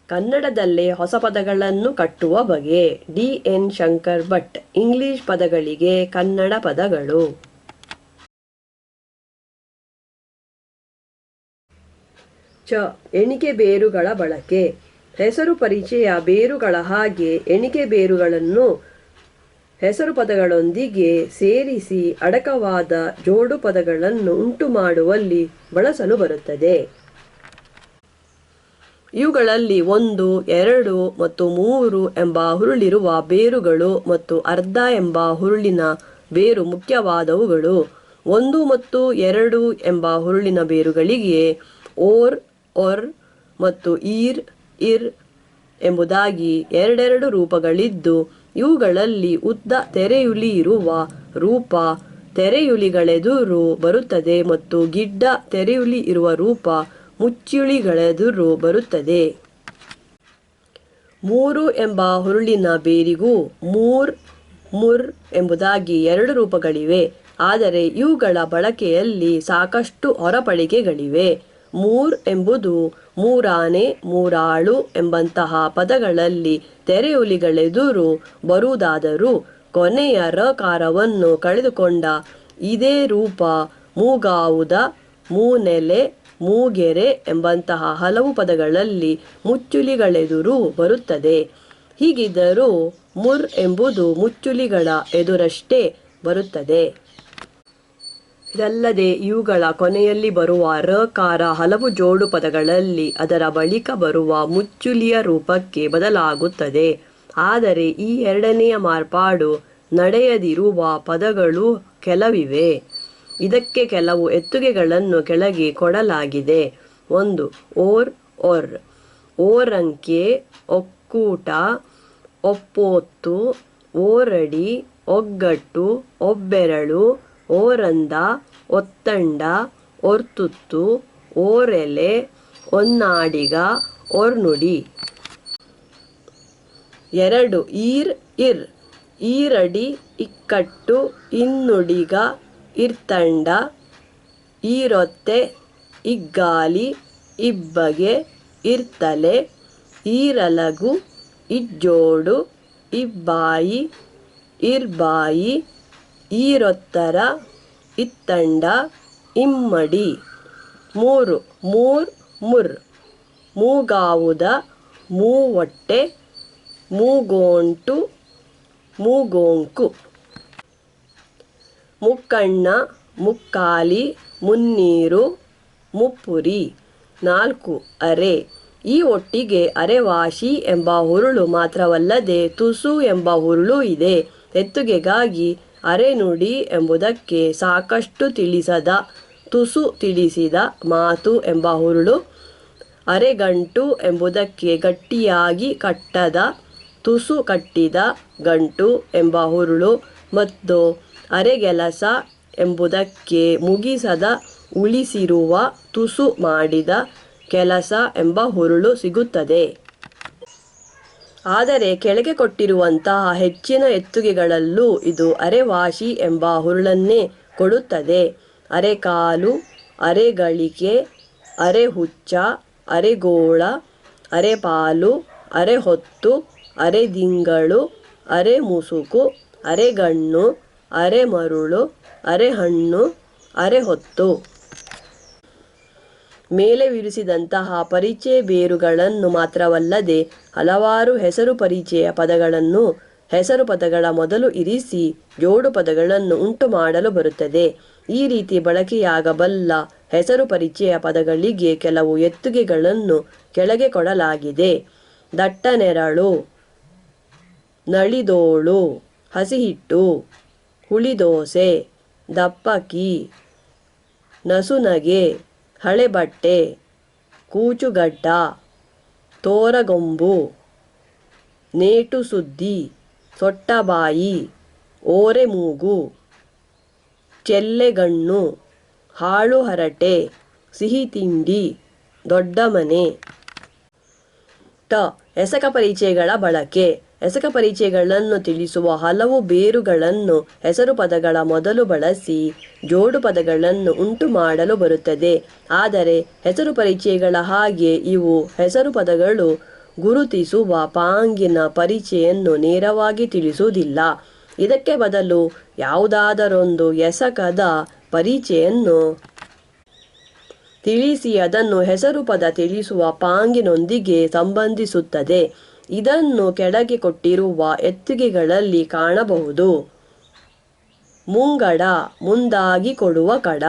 ಕನ್ನಡದಲ್ಲೇ ಹೊಸ ಪದಗಳನ್ನು ಕಟ್ಟುವ ಬಗೆ. ಡಿ.ಎನ್. ಶಂಕರ್ ಭಟ್. ಇಂಗ್ಲಿಷ್ ಪದಗಳಿಗೆ ಕನ್ನಡ ಪದಗಳು. ಎಣಿಕೆ ಬೇರುಗಳ ಬಳಕೆ. ಹೆಸರು ಪರಿಚಯ ಬೇರುಗಳ ಹಾಗೆ ಎಣಿಕೆ ಬೇರುಗಳನ್ನು ಹೆಸರು ಪದಗಳೊಂದಿಗೆ ಸೇರಿಸಿ ಅಡಕವಾದ ಜೋಡು ಪದಗಳನ್ನು ಉಂಟು ಮಾಡುವಲ್ಲಿ ಬಳಸಲು ಬರುತ್ತದೆ. ಇವುಗಳಲ್ಲಿ 1, 2 ಮತ್ತು 3 ಎಂಬ ಹುರುಳಿರುವ ಬೇರುಗಳು ಮತ್ತು ಅರ್ಧ ಎಂಬ ಹುರುಳಿನ ಬೇರು ಮುಖ್ಯವಾದವುಗಳು. 1 ಮತ್ತು 2 ಎಂಬ ಹುರುಳಿನ ಬೇರುಗಳಿಗೆ ಓರ್, ಒರ್ ಮತ್ತು ಈರ್, ಇರ್ ಎಂಬುದಾಗಿ ಎರಡೆರಡು ರೂಪಗಳಿದ್ದು, ಇವುಗಳಲ್ಲಿ ಉದ್ದ ತೆರೆಯುಲಿ ಇರುವ ರೂಪ ತೆರೆಯುಲಿಗಳೆದುರು ಬರುತ್ತದೆ ಮತ್ತು ಗಿಡ್ಡ ತೆರೆಯುಲಿ ಇರುವ ರೂಪ ಮುಚ್ಚುಳಿಗಳೆದುರು ಬರುತ್ತದೆ. 3 ಎಂಬ ಹುರುಳಿನ ಬೇರಿಗೂ ಮೂರ್, ಮುರ್ ಎಂಬುದಾಗಿ 2 ರೂಪಗಳಿವೆ. ಆದರೆ ಇವುಗಳ ಬಳಕೆಯಲ್ಲಿ ಸಾಕಷ್ಟು ಹೊರಪಳಿಕೆಗಳಿವೆ. ಮೂರ್ ಎಂಬುದು ಮೂರಾನೆ, ಮೂರಾಳು ಎಂಬಂತಹ ಪದಗಳಲ್ಲಿ ತೆರೆಯುಲಿಗಳೆದುರು ಬರುವುದಾದರೂ ಕೊನೆಯ ರಕಾರವನ್ನು ಕಳೆದುಕೊಂಡ ಇದೇ ರೂಪ ಮೂಗಾವುದ, ಮೂನೆಲೆ, ಮೂಗೆರೆ ಎಂಬಂತಹ ಹಲವು ಪದಗಳಲ್ಲಿ ಮುಚ್ಚುಲಿಗಳೆದುರು ಬರುತ್ತದೆ. ಹೀಗಿದ್ದರೂ ಮುರ್ ಎಂಬುದು ಮುಚ್ಚುಲಿಗಳ ಎದುರಷ್ಟೇ ಬರುತ್ತದೆ. ಇದಲ್ಲದೆ ಇವುಗಳ ಕೊನೆಯಲ್ಲಿ ಬರುವ ರಕಾರ ಹಲವು ಜೋಡು ಪದಗಳಲ್ಲಿ ಅದರ ಬಳಿಕ ಬರುವ ಮುಚ್ಚುಲಿಯ ರೂಪಕ್ಕೆ ಬದಲಾಗುತ್ತದೆ. ಆದರೆ ಈ ಎರಡನೆಯ ಮಾರ್ಪಾಡು ನಡೆಯದಿರುವ ಪದಗಳೂ ಕೆಲವಿವೆ. ಇದಕ್ಕೆ ಕೆಲವು ಎತ್ತುಗೆಗಳನ್ನು ಕೆಳಗೆ ಕೊಡಲಾಗಿದೆ. 1. Or, or. ಓರಂಕೆ, ಒಕ್ಕೂಟ, ಒಪ್ಪೊತ್ತು, ಓರಡಿ, ಒಗ್ಗಟ್ಟು, ಒಬ್ಬೆರಳು, ಓರಂದ, ಒತ್ತಂಡ, ಒರ್ತುತ್ತು, ಓರೆಲೆ, ಒನ್ನಾಡಿಗ, ಒರ್ನುಡಿ. 2. ಈರ್, ಇರ್. ಈರಡಿ, ಇಕ್ಕಟ್ಟು, ಇನ್ನುಡಿಗ, ಇರ್ತಂಡ, ಈರೊತ್ತೆ, ಇಗ್ಗಾಲಿ, ಇಬ್ಬಗೆ, ಇರ್ತಲೆ, ಈರಲಗು, ಇಜ್ಜೋಡು, ಇಬ್ಬಾಯಿ, ಇರ್ಬಾಯಿ, ಈರೊತ್ತರ, ಇತ್ತಂಡ, ಇಮ್ಮಡಿ. 3. ಮೂರ್, ಮುರ್. ಮೂಗಾವುದ, ಮೂವೊಟ್ಟೆ, ಮೂಗೋಂಟು, ಮೂಗೋಂಕು. ಮುಕ್ಕಣ್ಣ, ಮುಕ್ಕಾಲಿ, ಮುನ್ನೀರು, ಮುಪ್ಪುರಿ. 4. ಅರೆ. ಈ ಒಟ್ಟಿಗೆ ಅರೆವಾಸಿ ಎಂಬ ಹುರುಳು ಮಾತ್ರವಲ್ಲದೆ ತುಸು ಎಂಬ ಹುರುಳು ಇದೆ. ಎತ್ತುಗೆಗಾಗಿ ಅರೆನುಡಿ ಎಂಬುದಕ್ಕೆ ಸಾಕಷ್ಟು ತಿಳಿಸದ, ತುಸು ತಿಳಿಸಿದ ಮಾತು ಎಂಬ ಹುರುಳು, ಅರೆಗಂಟು ಎಂಬುದಕ್ಕೆ ಗಟ್ಟಿಯಾಗಿ ಕಟ್ಟದ, ತುಸು ಕಟ್ಟಿದ ಗಂಟು ಎಂಬ ಹುರುಳು ಮತ್ತು ಅರೆಗೆಲಸ ಎಂಬುದಕ್ಕೆ ಮುಗಿಸದ, ಉಳಿಸಿರುವ, ತುಸು ಮಾಡಿದ ಕೆಲಸ ಎಂಬ ಹುರುಳು ಸಿಗುತ್ತದೆ. ಆದರೆ ಕೆಳಗೆ ಕೊಟ್ಟಿರುವಂತಹ ಹೆಚ್ಚಿನ ಎತ್ತುಗೆಗಳಲ್ಲೂ ಇದು ಅರೆವಾಸಿ ಎಂಬ ಹುರುಳನ್ನೇ ಕೊಡುತ್ತದೆ. ಅರೆಕಾಲು, ಅರೆಗಳಿಕೆ, ಅರೆಹುಚ್ಚ, ಅರೆಗೋಳ, ಅರೆಪಾಲು, ಅರೆಹೊತ್ತು, ಅರೆದಿಂಗಳು, ಅರೆಮುಸುಕು, ಅರೆಗಣ್ಣು, ಅರೆಮರುಳು, ಅರೆಹಣ್ಣು, ಅರೆಹೊತ್ತು. ಮೇಲೆ ವಿವರಿಸಿದಂತಹ ಪರಿಚಯ ಬೇರುಗಳನ್ನು ಮಾತ್ರವಲ್ಲದೆ ಹಲವಾರು ಹೆಸರು ಪರಿಚಯ ಪದಗಳನ್ನು ಹೆಸರು ಪದಗಳ ಮೊದಲು ಇರಿಸಿ ಜೋಡು ಪದಗಳನ್ನು ಉಂಟು ಮಾಡಲು ಬರುತ್ತದೆ. ಈ ರೀತಿ ಬಳಕೆಯಾಗಬಲ್ಲ ಹೆಸರು ಪರಿಚಯ ಪದಗಳಿಗೆ ಕೆಲವು ಎತ್ತುಗೆಗಳನ್ನು ಕೆಳಗೆ ಕೊಡಲಾಗಿದೆ. ದಟ್ಟನೆರಳು, ನಳಿದೋಳು, ಹಸಿಹಿಟ್ಟು, ಹುಳಿದೋಸೆ, ದಪ್ಪಕ್ಕಿ, ನಸುನಗೆ, ಹಳೆಬಟ್ಟೆ, ಕೂಚುಗಡ್ಡ, ತೋರಗೊಂಬು, ನೇಟುಸುದ್ದಿ, ಸೊಟ್ಟಬಾಯಿ, ಓರೆಮೂಗು, ಚೆಲ್ಲೆಗಣ್ಣು, ಹಾಳುಹರಟೆ, ಸಿಹಿತಿಂಡಿ, ದೊಡ್ಡಮನೆ. ಎಸಕ ಪರಿಚಯಗಳ ಬಳಕೆ. ಎಸಕ ಪರಿಚಯಗಳನ್ನು ತಿಳಿಸುವ ಹಲವು ಬೇರುಗಳನ್ನು ಹೆಸರು ಪದಗಳ ಮೊದಲು ಬಳಸಿ ಜೋಡು ಪದಗಳನ್ನು ಉಂಟು ಮಾಡಲು ಬರುತ್ತದೆ. ಆದರೆ ಹೆಸರು ಪರಿಚಯಗಳ ಹಾಗೆ ಇವು ಹೆಸರು ಪದಗಳು ಗುರುತಿಸುವ ಪಾಂಗಿನ ಪರಿಚಯನ್ನು ನೇರವಾಗಿ ತಿಳಿಸುವುದಿಲ್ಲ. ಇದಕ್ಕೆ ಬದಲು ಯಾವುದಾದರೊಂದು ಎಸಕದ ಪರಿಚಯನ್ನು ತಿಳಿಸಿ ಅದನ್ನು ಹೆಸರು ಪದ ತಿಳಿಸುವ ಪಾಂಗಿನೊಂದಿಗೆ ಸಂಬಂಧಿಸುತ್ತದೆ. ಇದನ್ನು ಕೆಳಗೆ ಕೊಟ್ಟಿರುವ ಎತ್ತುಗೆಗಳಲ್ಲಿ ಕಾಣಬಹುದು. ಮುಂಗಡ, ಮುಂದಾಗಿ ಕೊಡುವ ಕಡ.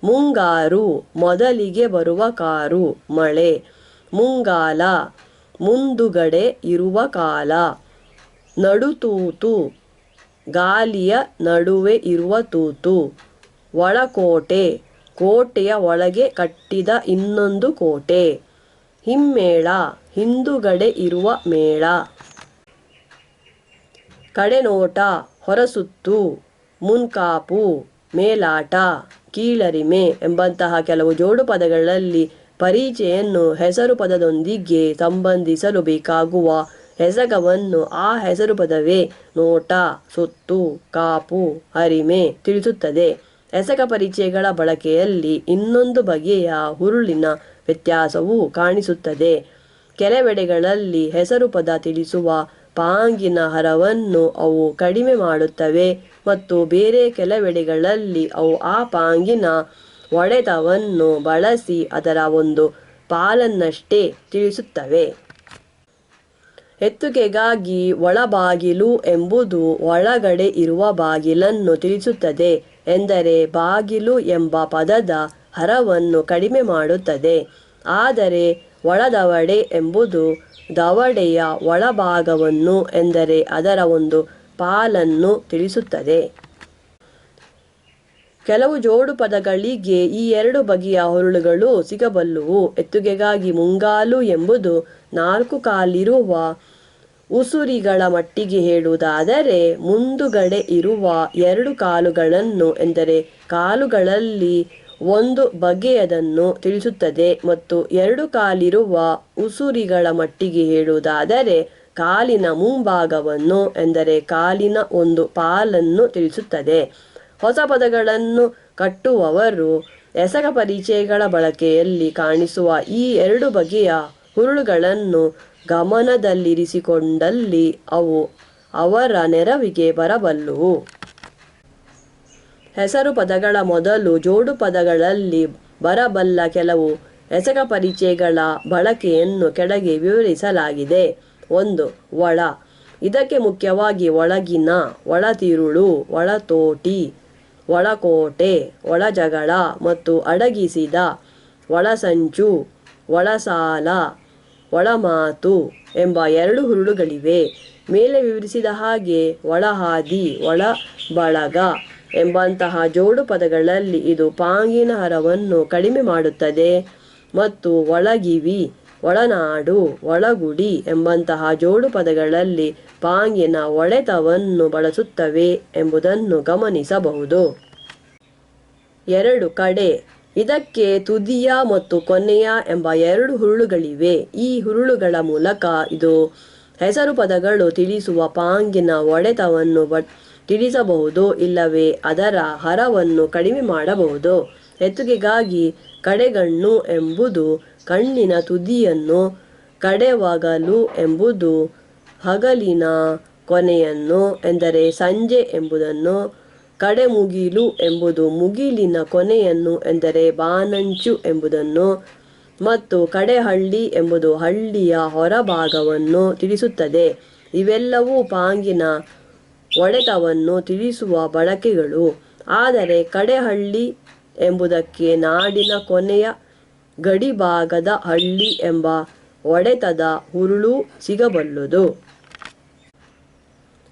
ಮುಂಗಾರು, ಮೊದಲಿಗೆ ಬರುವ ಕಾರು, ಮಳೆ. ಮುಂಗಾಲ, ಮುಂದುಗಡೆ ಇರುವ ಕಾಲ. ನಡುತೂತು, ಗಾಲಿಯ ನಡುವೆ ಇರುವ ತೂತು. ಒಳಕೋಟೆ, ಕೋಟೆಯ ಒಳಗೆ ಕಟ್ಟಿದ ಇನ್ನೊಂದು ಕೋಟೆ. ಹಿಮ್ಮೇಳ, ಹಿಂದುಗಡೆ ಇರುವ ಮೇಳ. ಕಡೆನೋಟ, ಹೊರಸುತ್ತು. ಮುನ್ಕಾಪು, ಮೇಲಾಟ. ಕೀಳರಿಮೆ ಎಂಬಂತಹ ಕೆಲವು ಜೋಡು ಪದಗಳಲ್ಲಿ ಪರಿಚಯನ್ನು ಹೆಸರು ಪದದೊಂದಿಗೆ ಸಂಬಂಧಿಸಲು ಬೇಕಾಗುವ ಎಸಗವನ್ನು ಆ ಹೆಸರು ಪದವೇ ನೋಟ, ಸುತ್ತು, ಕಾಪು, ಅರಿಮೆ ತಿಳಿಸುತ್ತದೆ. ಎಸಗ ಪರಿಚಯಗಳ ಬಳಕೆಯಲ್ಲಿ ಇನ್ನೊಂದು ಬಗೆಯ ಹುರುಳಿನ ವ್ಯತ್ಯಾಸವೂ ಕಾಣಿಸುತ್ತದೆ. ಕೆಲವೆಡೆಗಳಲ್ಲಿ ಹೆಸರು ಪದ ತಿಳಿಸುವ ಪಾಂಗಿನ ಹರವನ್ನು ಅವು ಕಡಿಮೆ ಮಾಡುತ್ತವೆ ಮತ್ತು ಬೇರೆ ಕೆಲವೆಡೆಗಳಲ್ಲಿ ಅವು ಆ ಪಾಂಗಿನ ಒಡೆತವನ್ನು ಬಳಸಿ ಅದರ ಒಂದು ಪಾಲನ್ನಷ್ಟೇ ತಿಳಿಸುತ್ತವೆ. ಎತ್ತುಗೆಗಾಗಿ ಒಳಬಾಗಿಲು ಎಂಬುದು ಒಳಗಡೆ ಇರುವ ಬಾಗಿಲನ್ನು ತಿಳಿಸುತ್ತದೆ. ಎಂದರೆ ಬಾಗಿಲು ಎಂಬ ಪದದ ಹರವನ್ನು ಕಡಿಮೆ ಮಾಡುತ್ತದೆ. ಆದರೆ ಒಳದವಡೆ ಎಂಬುದು ದವಡೆಯ ಒಳಭಾಗವನ್ನು ಎಂದರೆ ಅದರ ಒಂದು ಪಾಲನ್ನು ತಿಳಿಸುತ್ತದೆ. ಕೆಲವು ಜೋಡು ಪದಗಳಿಗೆ ಈ ಎರಡು ಬಗೆಯ ಹುರುಳುಗಳು ಸಿಗಬಲ್ಲುವು. ಎತ್ತುಗೆಗಾಗಿ ಮುಂಗಾಲು ಎಂಬುದು 4 ಕಾಲಿರುವ ಉಸುರಿಗಳ ಮಟ್ಟಿಗೆ ಹೇಳುವುದಾದರೆ ಮುಂದುಗಡೆ ಇರುವ 2 ಕಾಲುಗಳನ್ನು ಎಂದರೆ ಕಾಲುಗಳಲ್ಲಿ ಒಂದು ಬಗೆಯದನ್ನು ತಿಳಿಸುತ್ತದೆ ಮತ್ತು 2 ಕಾಲಿರುವ ಉಸುರಿಗಳ ಮಟ್ಟಿಗೆ ಹೇಳುವುದಾದರೆ ಕಾಲಿನ ಮುಂಭಾಗವನ್ನು ಎಂದರೆ ಕಾಲಿನ ಒಂದು ಪಾಲನ್ನು ತಿಳಿಸುತ್ತದೆ. ಹೊಸ ಪದಗಳನ್ನು ಕಟ್ಟುವವರು ಎಸಗ ಪರಿಚಯಗಳ ಬಳಕೆಯಲ್ಲಿ ಕಾಣಿಸುವ ಈ 2 ಬಗೆಯ ಹುರುಳುಗಳನ್ನು ಗಮನದಲ್ಲಿರಿಸಿಕೊಂಡಲ್ಲಿ ಅವು ಅವರ ನೆರವಿಗೆ ಬರಬಲ್ಲುವು. ಹೆಸರು ಪದಗಳ ಮೊದಲು ಜೋಡು ಪದಗಳಲ್ಲಿ ಬರಬಲ್ಲ ಕೆಲವು ಎಸಗ ಪರಿಚಯಗಳ ಬಳಕೆಯನ್ನು ಕೆಳಗೆ ವಿವರಿಸಲಾಗಿದೆ. 1. ಒಳ. ಇದಕ್ಕೆ ಮುಖ್ಯವಾಗಿ ಒಳಗಿನ, ಒಳತಿರುಳು, ಒಳತೋಟಿ, ಒಳಕೋಟೆ, ಒಳಜಗಳ ಮತ್ತು ಅಡಗಿಸಿದ, ಒಳಸಂಚು, ಒಳಸಾಲ, ಒಳಮಾತು ಎಂಬ 2 ಹುರುಳುಗಳಿವೆ. ಮೇಲೆ ವಿವರಿಸಿದ ಹಾಗೆ ಒಳಹಾದಿ, ಒಳಬಳಗ ಎಂಬಂತಹ ಜೋಡು ಪದಗಳಲ್ಲಿ ಇದು ಪಾಂಗಿನ ಹರವನ್ನು ಕಡಿಮೆ ಮಾಡುತ್ತದೆ ಮತ್ತು ಒಳಗಿವಿ, ಒಳನಾಡು, ಒಳಗುಡಿ ಎಂಬಂತಹ ಜೋಡು ಪದಗಳಲ್ಲಿ ಪಾಂಗಿನ ಒಡೆತವನ್ನು ಬಳಸುತ್ತವೆ ಎಂಬುದನ್ನು ಗಮನಿಸಬಹುದು. 2. ಕಡೆ. ಇದಕ್ಕೆ ತುದಿಯ ಮತ್ತು ಕೊನೆಯ ಎಂಬ 2 ಹುರುಳುಗಳಿವೆ. ಈ ಹುರುಳುಗಳ ಮೂಲಕ ಇದು ಹೆಸರು ಪದಗಳು ತಿಳಿಸುವ ಪಾಂಗಿನ ಒಡೆತವನ್ನು ತಿಳಿಸಬಹುದು, ಇಲ್ಲವೇ ಅದರ ಹರವನ್ನು ಕಡಿಮೆ ಮಾಡಬಹುದು. ಎತ್ತುಗೆಗಾಗಿ ಕಡೆಗಣ್ಣು ಎಂಬುದು ಕಣ್ಣಿನ ತುದಿಯನ್ನು, ಕಡೆವಗಲು ಎಂಬುದು ಹಗಲಿನ ಕೊನೆಯನ್ನು ಎಂದರೆ ಸಂಜೆ ಎಂಬುದನ್ನು, ಕಡೆಮುಗಿಲು ಎಂಬುದು ಮುಗಿಲಿನ ಕೊನೆಯನ್ನು ಎಂದರೆ ಬಾನಂಚು ಎಂಬುದನ್ನು ಮತ್ತು ಕಡೆಹಳ್ಳಿ ಎಂಬುದು ಹಳ್ಳಿಯ ಹೊರಭಾಗವನ್ನು ತಿಳಿಸುತ್ತದೆ. ಇವೆಲ್ಲವೂ ಪಾಂಗಿನ ಒಡೆತವನ್ನು ತಿಳಿಸುವ ಬಳಕೆಗಳು. ಆದರೆ ಕಡೆಹಳ್ಳಿ ಎಂಬುದಕ್ಕೆ ನಾಡಿನ ಕೊನೆಯ ಗಡಿಭಾಗದ ಹಳ್ಳಿ ಎಂಬ ಒಡೆತದ ಹುರುಳು ಸಿಗಬಲ್ಲುದು.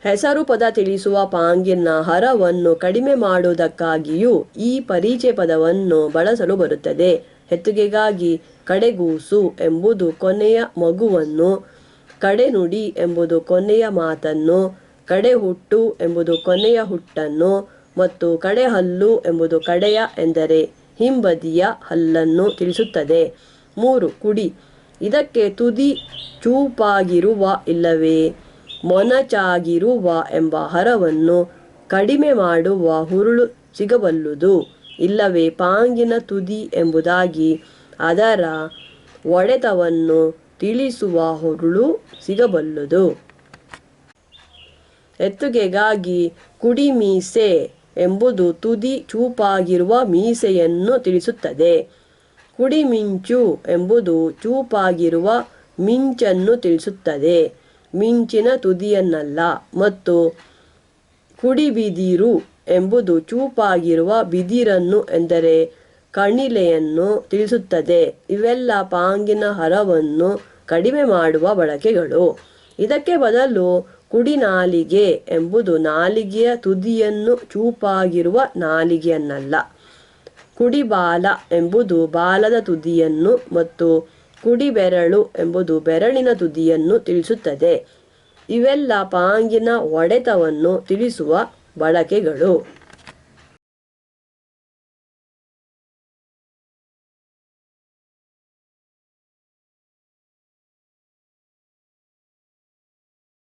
ಹೆಸರು ಪದ ತಿಳಿಸುವ ಪಾಂಗಿನ ಹರವನ್ನು ಕಡಿಮೆ ಮಾಡುವುದಕ್ಕಾಗಿಯೂ ಈ ಪರಿಚಯ ಪದವನ್ನು ಬಳಸಲು ಬರುತ್ತದೆ. ಎತ್ತುಗೆಗಾಗಿ ಕಡೆಗೂಸು ಎಂಬುದು ಕೊನೆಯ ಮಗುವನ್ನು, ಕಡೆನುಡಿ ಎಂಬುದು ಕೊನೆಯ ಮಾತನ್ನು, ಕಡೆಹುಟ್ಟು ಎಂಬುದು ಕೊನೆಯ ಹುಟ್ಟನ್ನು ಮತ್ತು ಕಡೆಹಲ್ಲು ಎಂಬುದು ಕಡೆಯ ಎಂದರೆ ಹಿಂಬದಿಯ ಹಲ್ಲನ್ನು ತಿಳಿಸುತ್ತದೆ. 3. ಕುಡಿ. ಇದಕ್ಕೆ ತುದಿ ಚೂಪಾಗಿರುವ ಇಲ್ಲವೇ ಮೊನಚಾಗಿರುವ ಎಂಬ ಹರವನ್ನು ಕಡಿಮೆ ಮಾಡುವ ಹುರುಳು ಸಿಗಬಲ್ಲುದು, ಇಲ್ಲವೇ ಪಾಂಗಿನ ತುದಿ ಎಂಬುದಾಗಿ ಅದರ ಒಡೆತವನ್ನು ತಿಳಿಸುವ ಹುರುಳು ಸಿಗಬಲ್ಲುದು. ಎತ್ತುಗೆಗಾಗಿ ಕುಡಿ ಮೀಸೆ ಎಂಬುದು ತುದಿ ಚೂಪಾಗಿರುವ ಮೀಸೆಯನ್ನು ತಿಳಿಸುತ್ತದೆ. ಕುಡಿ ಮಿಂಚು ಎಂಬುದು ಚೂಪಾಗಿರುವ ಮಿಂಚನ್ನು ತಿಳಿಸುತ್ತದೆ, ಮಿಂಚಿನ ತುದಿಯನ್ನಲ್ಲ. ಮತ್ತು ಕುಡಿಬಿದಿರು ಎಂಬುದು ಚೂಪಾಗಿರುವ ಬಿದಿರನ್ನು ಎಂದರೆ ಕಣಿಲೆಯನ್ನು ತಿಳಿಸುತ್ತದೆ. ಇವೆಲ್ಲ ಪಾಂಗಿನ ಹರವನ್ನು ಕಡಿಮೆ ಮಾಡುವ ಬಳಕೆಗಳು. ಇದಕ್ಕೆ ಬದಲು ಕುಡಿನಾಲಿಗೆ ಎಂಬುದು ನಾಲಿಗೆಯ ತುದಿಯನ್ನು ಚೂಪಾಗಿರುವ ನಾಲಿಗೆಯನ್ನಲ್ಲ. ಕುಡಿಬಾಲ ಎಂಬುದು ಬಾಲದ ತುದಿಯನ್ನು ಮತ್ತು ಕುಡಿಬೆರಳು ಎಂಬುದು ಬೆರಳಿನ ತುದಿಯನ್ನು ತಿಳಿಸುತ್ತದೆ. ಇವೆಲ್ಲ ಪಾಂಗಿನ ಒಡೆತವನ್ನು ತಿಳಿಸುವ ಬಳಕೆಗಳು.